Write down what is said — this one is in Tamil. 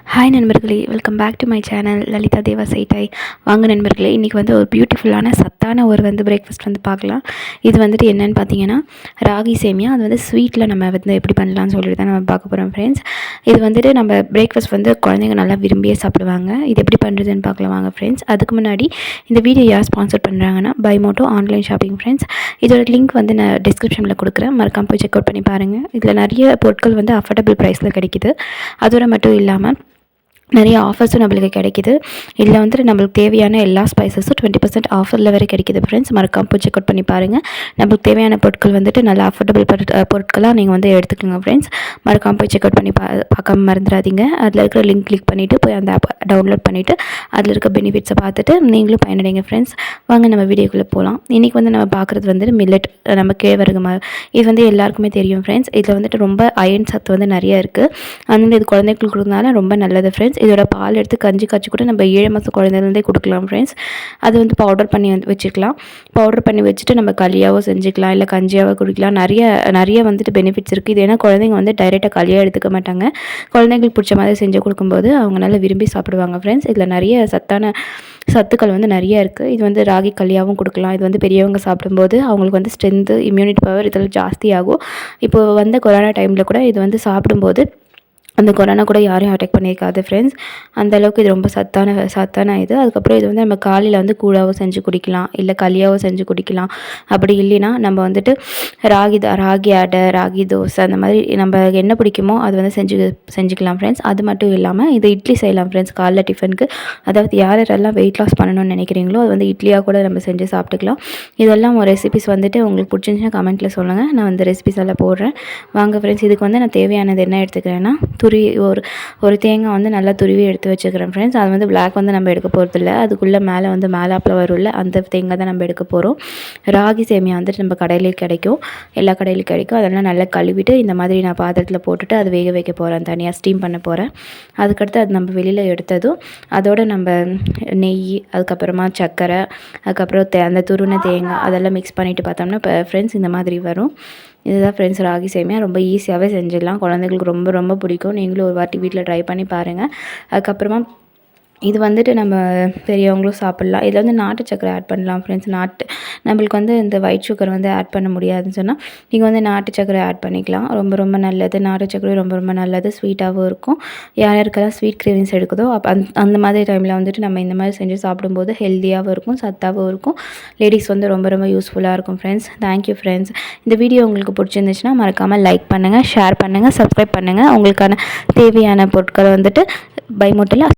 ஹாய் நண்பர்களே, welcome back to my channel Lalitha Deva சைட்டாய். வாங்க நண்பர்களே, இன்றைக்கி வந்து ஒரு பியூட்டிஃபுல்லான சத்தான ஒரு பிரேக்ஃபாஸ்ட் பார்க்கலாம். இது என்னென்னு பார்த்தீங்கன்னா ராகி சேமியா. அது ஸ்வீட்டில் நம்ம எப்படி பண்ணலாம்னு சொல்லிட்டு தான் நம்ம பார்க்க போகிறோம் ஃப்ரெண்ட்ஸ். இது நம்ம பிரேக்ஃபாஸ்ட் குழந்தைங்க நல்லா விரும்பியே சாப்பிடுவாங்க. இது எப்படி பண்ணுறதுன்னு பார்க்கலாம் வாங்க ஃப்ரெண்ட்ஸ். அதுக்கு முன்னாடி இந்த வீடியோ யார் ஸ்பான்சர் பண்ணுறாங்கன்னா பைமோட்டோ ஆன்லைன் ஷாப்பிங் ஃப்ரெண்ட்ஸ். இதோட லிங்க் நான் டிஸ்கிரிப்ஷனில் கொடுக்குறேன், மறக்காம போய் செக் அவுட் பண்ணி பாருங்கள். இதில் நிறைய பொருட்கள் அஃபோர்டபுள் ப்ரைஸில் கிடைக்குது. அதோட மட்டும் இல்லாமல் நிறைய ஆஃபர்ஸும் நம்மளுக்கு கிடைக்கிது. இதில் நம்மளுக்கு தேவையான எல்லா ஸ்பைசஸும் 20% ஆஃபரில் வரை கிடைக்கிது ஃப்ரெண்ட்ஸ். மறக்காம போய் செக் அவுட் பண்ணி பாருங்கள். நம்மளுக்கு தேவையான பொருட்கள் நல்லா அஃபோர்டபுள் பொருட்களாக நீங்கள் எடுத்துக்கோங்க ஃப்ரெண்ட்ஸ். மறக்காம போய் செக் அவுட் பண்ணி பார்க்காம மறந்துடாதீங்க. அதில் இருக்கிற லிங்க் கிளிக் பண்ணிவிட்டு போய் அந்த ஆப் டவுன்லோட் பண்ணிவிட்டு அதில் இருக்க பெனிஃபிட்ஸை பார்த்துட்டு நீங்களும் பயனடைங்க ஃப்ரெண்ட்ஸ். வாங்க நம்ம வீடியோக்குள்ளே போகலாம். இன்றைக்கி நம்ம பார்க்குறது மில்லட், நம்ம கேழ்வரகு இது எல்லாருக்குமே தெரியும் ஃப்ரெண்ட்ஸ். இதில் ரொம்ப அயன் சத்து நிறைய இருக்குது. அதனால இது குழந்தைகளுக்கு கொடுத்தனால ரொம்ப நல்லது ஃப்ரெண்ட்ஸ். இதோட பால் எடுத்து கஞ்சி காய்ச்சி கூட நம்ம 7 மாதம் குழந்தைலேருந்தே கொடுக்கலாம் ஃப்ரெண்ட்ஸ். அது பவுடர் பண்ணி வச்சுக்கலாம். பவுடர் பண்ணி வச்சுட்டு நம்ம களியாவோ செஞ்சுக்கலாம், இல்லை கஞ்சியாவோ குடிக்கலாம். நிறைய பெனிஃபிட்ஸ் இருக்குது. இது ஏன்னா குழந்தைங்க டைரெக்டாக களியாக எடுத்துக்க மாட்டாங்க. குழந்தைங்களுக்கு பிடிச்ச மாதிரி செஞ்சு கொடுக்கும்போது அவங்க நல்லா விரும்பி சாப்பிடுவாங்க ஃப்ரெண்ட்ஸ். இதில் நிறைய சத்துக்கள் நிறைய இருக்குது. இது ராகி களியாகவும் கொடுக்கலாம். இது பெரியவங்க சாப்பிடும்போது அவங்களுக்கு ஸ்ட்ரென்த்து, இம்யூனிட்டி பவர் இதெல்லாம் ஜாஸ்தியாகும். இப்போது கொரோனா டைமில் கூட இது சாப்பிடும்போது அந்த கொரோனா கூட யாரையும் அட்டாக் பண்ணியிருக்காது ஃப்ரெண்ட்ஸ். அந்தளவுக்கு இது ரொம்ப சத்தான இது. அதுக்கப்புறம் இது நம்ம காலையில் கூழாவோ செஞ்சு குடிக்கலாம், இல்லை களியாவோ செஞ்சு குடிக்கலாம். அப்படி இல்லைன்னா நம்ம ராகி அடை, ராகி தோசை, அந்த மாதிரி நம்ம என்ன பிடிக்குமோ அது செஞ்சுக்கலாம் ஃப்ரெண்ட்ஸ். அது மட்டும் இல்லாமல் இது இட்லி செய்யலாம் ஃப்ரெண்ட்ஸ். காலைல டிஃபனுக்கு, அதாவது யாரெல்லாம் வெயிட் லாஸ் பண்ணணும்னு நினைக்கிறீங்களோ அது இட்லியாக கூட நம்ம செஞ்சு சாப்பிட்டுக்கலாம். இதெல்லாம் ஒரு ரெசிபிஸ் உங்களுக்கு பிடிச்சிருந்துச்சுன்னா கமெண்ட்டில் சொல்லுங்கள். நான் அந்த ரெசிபிஸ் எல்லாம் போடுறேன். வாங்க ஃப்ரெண்ட்ஸ். இதுக்கு நான் தேவையானது என்ன எடுத்துக்கிறேன்னா ஒரு தேங்காய் நல்லா துருவி எடுத்து வச்சுக்கிறேன் ஃப்ரெண்ட்ஸ். அது பிளாக் நம்ம எடுக்க போகிறதில்ல. அதுக்குள்ளே மேலாப்பில் வரும்ல, அந்த தேங்காய் தான் நம்ம எடுக்க போகிறோம். ராகி சேமியா நம்ம கடையிலேயே கிடைக்கும், எல்லா கடையிலையும் கிடைக்கும். அதெல்லாம் நல்லா கழுவிட்டு இந்த மாதிரி நான் பாத்திரத்தில் போட்டுட்டு அது வேக வைக்க போகிறேன், தனியாக ஸ்டீம் பண்ண போகிறேன். அதுக்கடுத்து அது நம்ம வெளியில் எடுத்ததும் அதோடு நம்ம நெய், அதுக்கப்புறமா சர்க்கரை, அதுக்கப்புறம் அந்த துருவின தேங்காய் அதெல்லாம் மிக்ஸ் பண்ணிவிட்டு பார்த்தோம்னா இப்போ ஃப்ரெண்ட்ஸ் இந்த மாதிரி வரும். இதுதான் ஃப்ரெண்ட்ஸ் ராகி சேமியா. ரொம்ப ஈஸியாகவே செஞ்சிடலாம். குழந்தைங்களுக்கு ரொம்ப ரொம்ப பிடிக்கும். நீங்களும் ஒரு வாட்டி வீட்டில் ட்ரை பண்ணி பாருங்கள். அதுக்கப்புறமா இது நம்ம பெரியவங்களும் சாப்பிட்லாம். இதில் நாட்டு சக்கரை ஆட் பண்ணலாம் ஃப்ரெண்ட்ஸ். நம்மளுக்கு இந்த ஒயிட் சுகர் ஆட் பண்ண முடியாதுன்னு சொன்னால் நீங்கள் நாட்டு சக்கரை ஆட் பண்ணிக்கலாம். ரொம்ப ரொம்ப நல்லது. நாட்டு சக்கரை ரொம்ப ரொம்ப நல்லது, ஸ்வீட்டாகவும் இருக்கும். யாருக்கெல்லாம் ஸ்வீட் கிரேவிங்ஸ் எடுக்குதோ அப்போ அந்த மாதிரி டைமில் நம்ம இந்த மாதிரி செஞ்சு சாப்பிடும்போது ஹெல்த்தியாகவும் இருக்கும், சத்தாகவும் இருக்கும். லேடிஸ் ரொம்ப ரொம்ப யூஸ்ஃபுல்லாக இருக்கும் ஃப்ரெண்ட்ஸ். Thank you friends. இந்த வீடியோ உங்களுக்கு பிடிச்சிருந்துச்சுன்னா மறக்காமல் லைக் பண்ணுங்கள், ஷேர் பண்ணுங்கள், சப்ஸ்கிரைப் பண்ணுங்கள். உங்களுக்கான தேவையான பொருட்களை பைமோட்டோவில்